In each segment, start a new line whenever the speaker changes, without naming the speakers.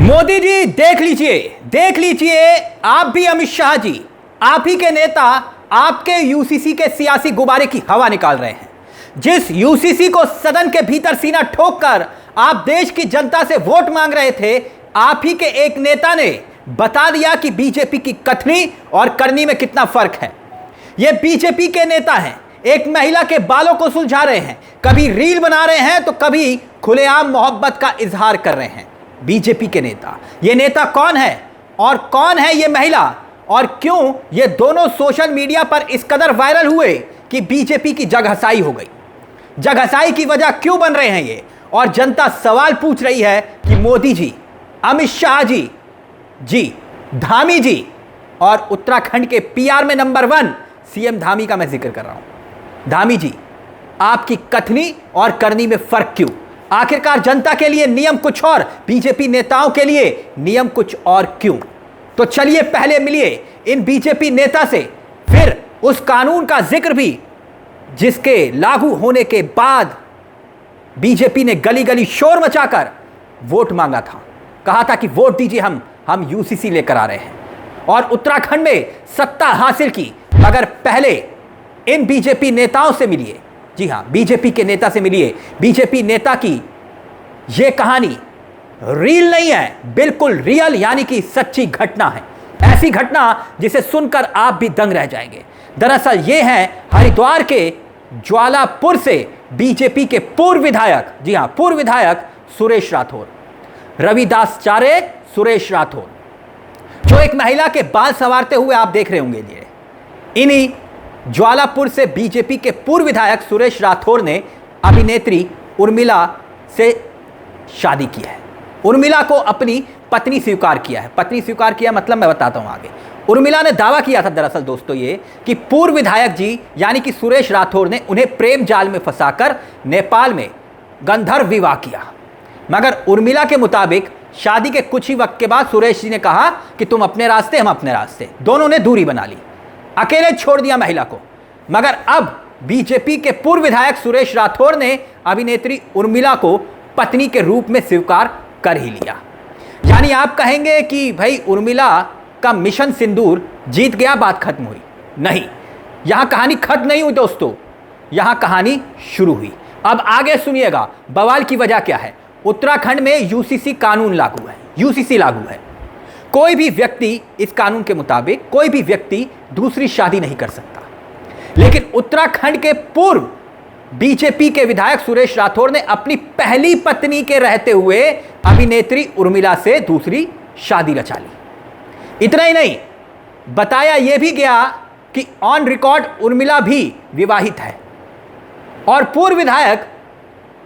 मोदी जी देख लीजिए आप भी अमित शाह जी, आप ही के नेता आपके यूसीसी के सियासी गुब्बारे की हवा निकाल रहे हैं। जिस यूसीसी को सदन के भीतर सीना ठोक कर आप देश की जनता से वोट मांग रहे थे, आप ही के एक नेता ने बता दिया कि बीजेपी की कथनी और करनी में कितना फर्क है। ये बीजेपी के नेता हैं, एक महिला के बालों को सुलझा रहे हैं, कभी रील बना रहे हैं तो कभी खुलेआम मोहब्बत का इजहार कर रहे हैं। बीजेपी के नेता, ये नेता कौन है और कौन है ये महिला, और क्यों ये दोनों सोशल मीडिया पर इस कदर वायरल हुए कि बीजेपी की जगहसाई हो गई। जगहसाई की वजह क्यों बन रहे हैं ये, और जनता सवाल पूछ रही है कि मोदी जी, अमित शाह जी, धामी जी और उत्तराखंड के पीआर में नंबर 1 सीएम धामी का मैं जिक्र कर रहा हूं। धामी जी, आपकी कथनी और करनी में फर्क क्यों? आखिरकार जनता के लिए नियम कुछ और, बीजेपी नेताओं के लिए नियम कुछ और क्यों? तो चलिए पहले मिलिए इन बीजेपी नेता से, फिर उस कानून का जिक्र भी जिसके लागू होने के बाद बीजेपी ने गली गली शोर मचाकर वोट मांगा था, कहा था कि वोट दीजिए, हम यूसीसी लेकर आ रहे हैं और उत्तराखंड में सत्ता हासिल की। मगर पहले इन बीजेपी नेताओं से मिलिए, जी हां, बीजेपी के नेता से मिलिए। बीजेपी नेता की यह कहानी रील नहीं है, बिल्कुल रियल यानी कि सच्ची घटना है। ऐसी घटना जिसे सुनकर आप भी दंग रह जाएंगे। दरअसल ये है हरिद्वार के ज्वालापुर से बीजेपी के पूर्व विधायक, जी हां, पूर्व विधायक सुरेश राठौर, रविदास चारे सुरेश राठौर, जो एक महिला के बाल संवारते हुए आप देख रहे होंगे। इन्हीं ज्वालापुर से बीजेपी के पूर्व विधायक सुरेश राठौर ने अभिनेत्री उर्मिला से शादी की है। उर्मिला को अपनी पत्नी स्वीकार किया है। पत्नी स्वीकार किया मतलब मैं बताता हूं आगे। उर्मिला ने दावा किया था दरअसल दोस्तों ये कि पूर्व विधायक जी यानी कि सुरेश राठौर ने उन्हें प्रेम जाल में फंसाकर नेपाल में गंधर्व विवाह किया। मगर उर्मिला के मुताबिक शादी के कुछ ही वक्त के बाद सुरेश जी ने कहा कि तुम अपने रास्ते, हम अपने रास्ते, दोनों ने दूरी बना ली, अकेले छोड़ दिया महिला को। मगर अब बीजेपी के पूर्व विधायक सुरेश राठौर ने अभिनेत्री उर्मिला को पत्नी के रूप में स्वीकार कर ही लिया। यानी आप कहेंगे कि भाई उर्मिला का मिशन सिंदूर जीत गया, बात खत्म हुई। नहीं, यहां कहानी खत्म नहीं हुई दोस्तों, यहां कहानी शुरू हुई। अब आगे सुनिएगा बवाल की वजह क्या है। उत्तराखंड में यूसीसी कानून लागू है, यूसीसी लागू है। कोई भी व्यक्ति, इस कानून के मुताबिक कोई भी व्यक्ति दूसरी शादी नहीं कर सकता। लेकिन उत्तराखंड के पूर्व बीजेपी के विधायक सुरेश राठौर ने अपनी पहली पत्नी के रहते हुए अभिनेत्री उर्मिला से दूसरी शादी रचा ली। इतना ही नहीं, बताया यह भी गया कि ऑन रिकॉर्ड उर्मिला भी विवाहित है और पूर्व विधायक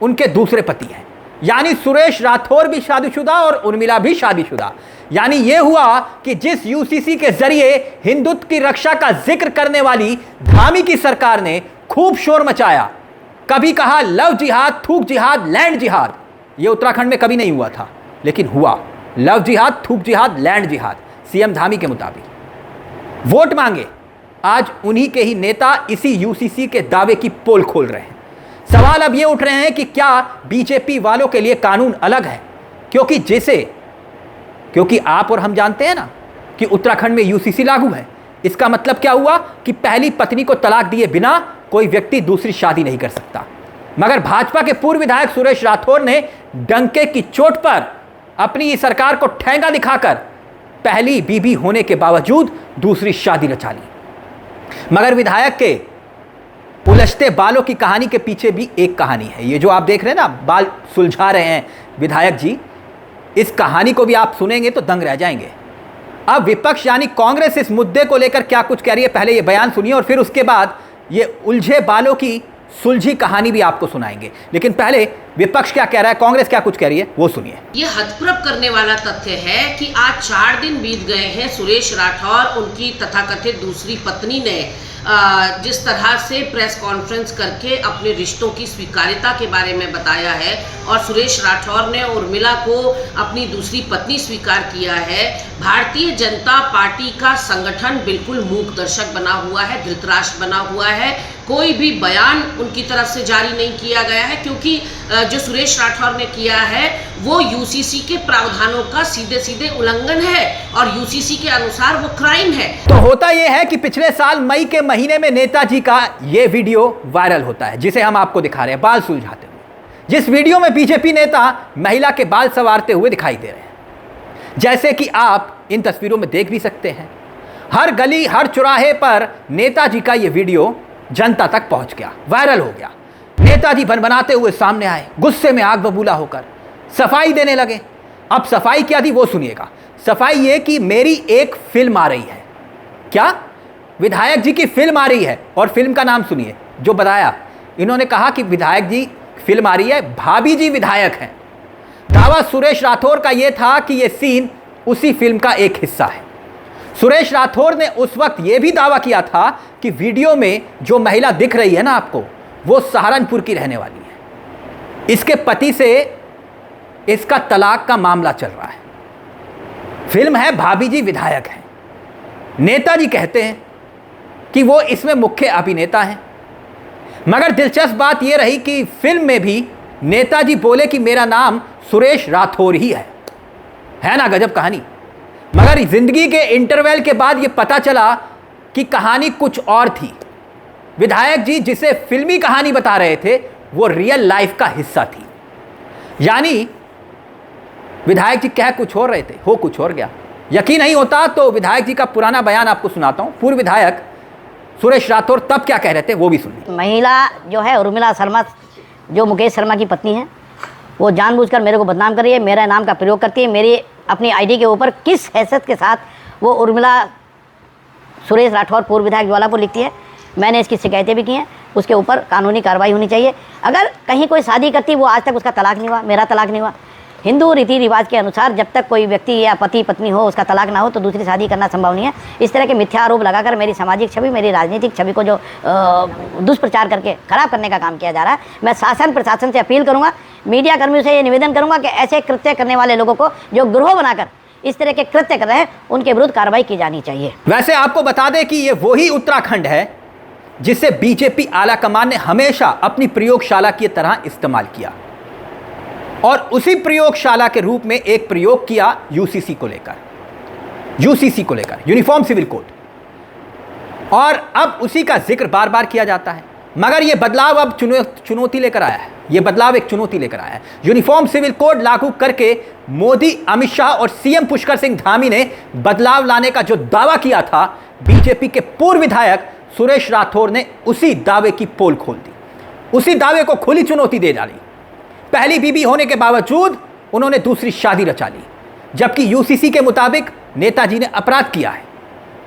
उनके दूसरे पति हैं। यानी सुरेश राठौर भी शादीशुदा और उर्मिला भी शादीशुदा। यानी यह हुआ कि जिस यूसीसी के जरिए हिंदुत्व की रक्षा का जिक्र करने वाली धामी की सरकार ने खूब शोर मचाया, कभी कहा लव जिहाद, थूक जिहाद, लैंड जिहाद। यह उत्तराखंड में कभी नहीं हुआ था, लेकिन हुआ लव जिहाद, थूक जिहाद, लैंड जिहाद। सीएम धामी के मुताबिक वोट मांगे आज उन्हीं के ही नेता इसी यूसीसी के दावे की पोल खोल रहे हैं। सवाल अब ये उठ रहे हैं कि क्या बीजेपी वालों के लिए कानून अलग है? क्योंकि आप और हम जानते हैं ना कि उत्तराखंड में यूसीसी लागू है। इसका मतलब क्या हुआ कि पहली पत्नी को तलाक दिए बिना कोई व्यक्ति दूसरी शादी नहीं कर सकता। मगर भाजपा के पूर्व विधायक सुरेश राठौर ने डंके की चोट पर अपनी सरकार को ठेंगा दिखाकर पहली बीबी होने के बावजूद दूसरी शादी रचा ली। मगर विधायक के उलझते बालों की कहानी के पीछे भी एक कहानी है। ये जो आप देख रहे हैं ना, बाल सुलझा रहे हैं विधायक जी, इस कहानी को भी आप सुनेंगे तो दंग रह जाएंगे। अब विपक्ष यानी कांग्रेस इस मुद्दे को लेकर क्या कुछ कह रही है, पहले ये बयान सुनिए और फिर उसके बाद ये उलझे बालों की सुलझी कहानी भी आपको सुनाएंगे। लेकिन पहले विपक्ष क्या कह रहा है, कांग्रेस क्या कुछ कह रही है, वो सुनिए।
ये हतप्रभ करने वाला तथ्य है कि आज 4 दिन बीत गए हैं, सुरेश राठौर उनकी तथाकथित दूसरी पत्नी ने जिस तरह से प्रेस कॉन्फ्रेंस करके अपने रिश्तों की स्वीकार्यता के बारे में बताया है और सुरेश राठौर ने उर्मिला को अपनी दूसरी पत्नी स्वीकार किया है। भारतीय जनता पार्टी का संगठन बिल्कुल मूक दर्शक बना हुआ है, धृतराष्ट्र बना हुआ है। कोई भी बयान उनकी तरफ से जारी नहीं किया गया है, क्योंकि जो सुरेश राठौर ने किया है वो यूसीसी के प्रावधानों का सीधे सीधे उल्लंघन है और यूसीसी के अनुसार वो क्राइम है।
तो होता यह है कि पिछले साल मई के महीने में नेताजी का यह वीडियो वायरल होता है, जिसे हम आपको दिखा रहे हैं, बाल सुलझाते हुए, जिस वीडियो में बीजेपी नेता महिला के बाल संवारते हुए दिखाई दे रहे हैं। जैसे कि आप इन तस्वीरों में देख भी सकते हैं, हर गली हर चौराहे पर नेताजी का यह वीडियो जनता तक पहुंच गया, वायरल हो गया। नेताजी भनभनाते हुए सामने आए, गुस्से में आग बबूला होकर सफाई देने लगे। अब सफाई क्या थी वो सुनिएगा। सफाई ये कि मेरी एक फिल्म आ रही है। क्या? विधायक जी की फिल्म आ रही है, और फिल्म का नाम सुनिए जो बताया। इन्होंने कहा कि विधायक जी फिल्म आ रही है, भाभी जी विधायक हैं। दावा सुरेश राठौर का यह था कि यह सीन उसी फिल्म का एक हिस्सा है। सुरेश राठौर ने उस वक्त यह भी दावा किया था कि वीडियो में जो महिला दिख रही है ना आपको, वो सहारनपुर की रहने वाली है। इसके पति से इसका तलाक का मामला चल रहा है। फिल्म है भाभी जी विधायक हैं। नेताजी कहते हैं कि वो इसमें मुख्य अभिनेता हैं। मगर दिलचस्प बात यह रही कि फिल्म में भी नेताजी बोले कि मेरा नाम सुरेश राठौर ही है ना गजब कहानी। मगर जिंदगी के इंटरवल के बाद यह पता चला कि कहानी कुछ और थी। विधायक जी जिसे फिल्मी कहानी बता रहे थे वो रियल लाइफ का हिस्सा थी। यानी विधायक जी कह कुछ और रहे थे, हो कुछ और गया। यकीन नहीं होता तो विधायक जी का पुराना बयान आपको सुनाता हूं। पूर्व विधायक सुरेश राठौर तब क्या कह रहे थे वो भी सुनिए।
महिला जो है उर्मिला शर्मा, जो मुकेश शर्मा की पत्नी है, वो जानबूझकर मेरे को बदनाम कर रही है, मेरे नाम का प्रयोग करती है। मेरी अपनी आईडी के ऊपर किस हैसियत के साथ वो उर्मिला सुरेश राठौर पूर्व विधायक ज्वालापुर लिखती है। मैंने इसकी शिकायतें भी की हैं, उसके ऊपर कानूनी कार्रवाई होनी चाहिए। अगर कहीं कोई शादी करती, वो आज तक उसका तलाक नहीं हुआ, मेरा तलाक नहीं हुआ। हिंदू रीति रिवाज के अनुसार जब तक कोई व्यक्ति या पति पत्नी हो, उसका तलाक ना हो, तो दूसरी शादी करना संभव नहीं है। इस तरह के मिथ्या आरोप लगाकर मेरी सामाजिक छवि, मेरी राजनीतिक छवि को जो दुष्प्रचार करके खराब करने का काम किया जा रहा है, मैं शासन प्रशासन से अपील करूँगा, मीडिया कर्मियों से ये निवेदन करूँगा कि ऐसे कृत्य करने वाले लोगों को जो गिरोह बनाकर इस तरह के कृत्य कर रहे हैं, उनके विरुद्ध कार्रवाई की जानी चाहिए।
वैसे आपको बता दें कि ये वही उत्तराखंड है जिसे बीजेपी आलाकमान ने हमेशा अपनी प्रयोगशाला की तरह इस्तेमाल किया, और उसी प्रयोगशाला के रूप में एक प्रयोग किया यूसीसी को लेकर, यूनिफॉर्म सिविल कोड। और अब उसी का जिक्र बार बार किया जाता है। मगर यह बदलाव अब चुनौती लेकर आया है। यह बदलाव एक चुनौती लेकर आया है। यूनिफॉर्म सिविल कोड लागू करके मोदी, अमित शाह और सीएम पुष्कर सिंह धामी ने बदलाव लाने का जो दावा किया था, बीजेपी के पूर्व विधायक सुरेश राठौर ने उसी दावे की पोल खोल दी, उसी दावे को खुली चुनौती दे डाली। पहली बीबी होने के बावजूद उन्होंने दूसरी शादी रचा ली, जबकि यूसीसी के मुताबिक नेताजी ने अपराध किया है,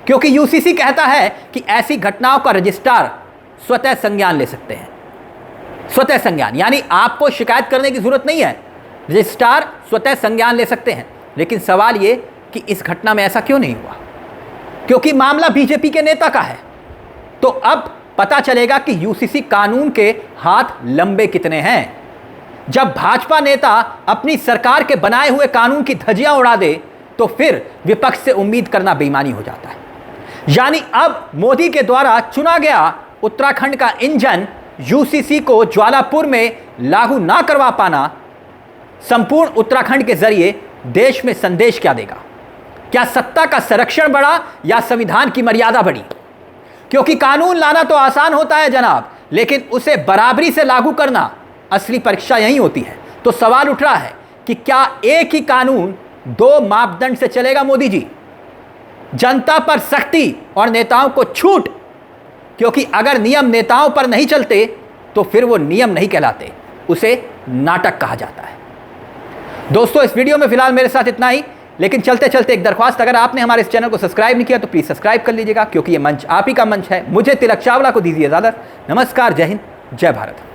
क्योंकि यूसीसी कहता है कि ऐसी घटनाओं का रजिस्ट्रार स्वतः संज्ञान ले सकते हैं। स्वतः संज्ञान यानी आपको शिकायत करने की जरूरत नहीं है, रजिस्ट्रार स्वतः संज्ञान ले सकते हैं। लेकिन सवाल ये कि इस घटना में ऐसा क्यों नहीं हुआ? क्योंकि मामला बीजेपी के नेता का है। तो अब पता चलेगा कि यूसीसी कानून के हाथ लंबे कितने हैं। जब भाजपा नेता अपनी सरकार के बनाए हुए कानून की धज्जियां उड़ा दे, तो फिर विपक्ष से उम्मीद करना बेईमानी हो जाता है। यानी अब मोदी के द्वारा चुना गया उत्तराखंड का इंजन यूसीसी को ज्वालापुर में लागू ना करवा पाना संपूर्ण उत्तराखंड के जरिए देश में संदेश क्या देगा? क्या सत्ता का संरक्षण बढ़ा या संविधान की मर्यादा बढ़ी? क्योंकि कानून लाना तो आसान होता है जनाब, लेकिन उसे बराबरी से लागू करना असली परीक्षा यही होती है। तो सवाल उठ रहा है कि क्या एक ही कानून दो मापदंड से चलेगा? मोदी जी, जनता पर सख्ती और नेताओं को छूट, क्योंकि अगर नियम नेताओं पर नहीं चलते तो फिर वो नियम नहीं कहलाते, उसे नाटक कहा जाता है। दोस्तों, इस वीडियो में फिलहाल मेरे साथ इतना ही, लेकिन चलते चलते एक दरख्वास्त, अगर आपने हमारे इस चैनल को सब्सक्राइब नहीं किया तो प्लीज सब्सक्राइब कर लीजिएगा, क्योंकि ये मंच आप ही का मंच है। मुझे तिलक चावला को दीजिए इजाजत। नमस्कार, जय हिंद, जय भारत।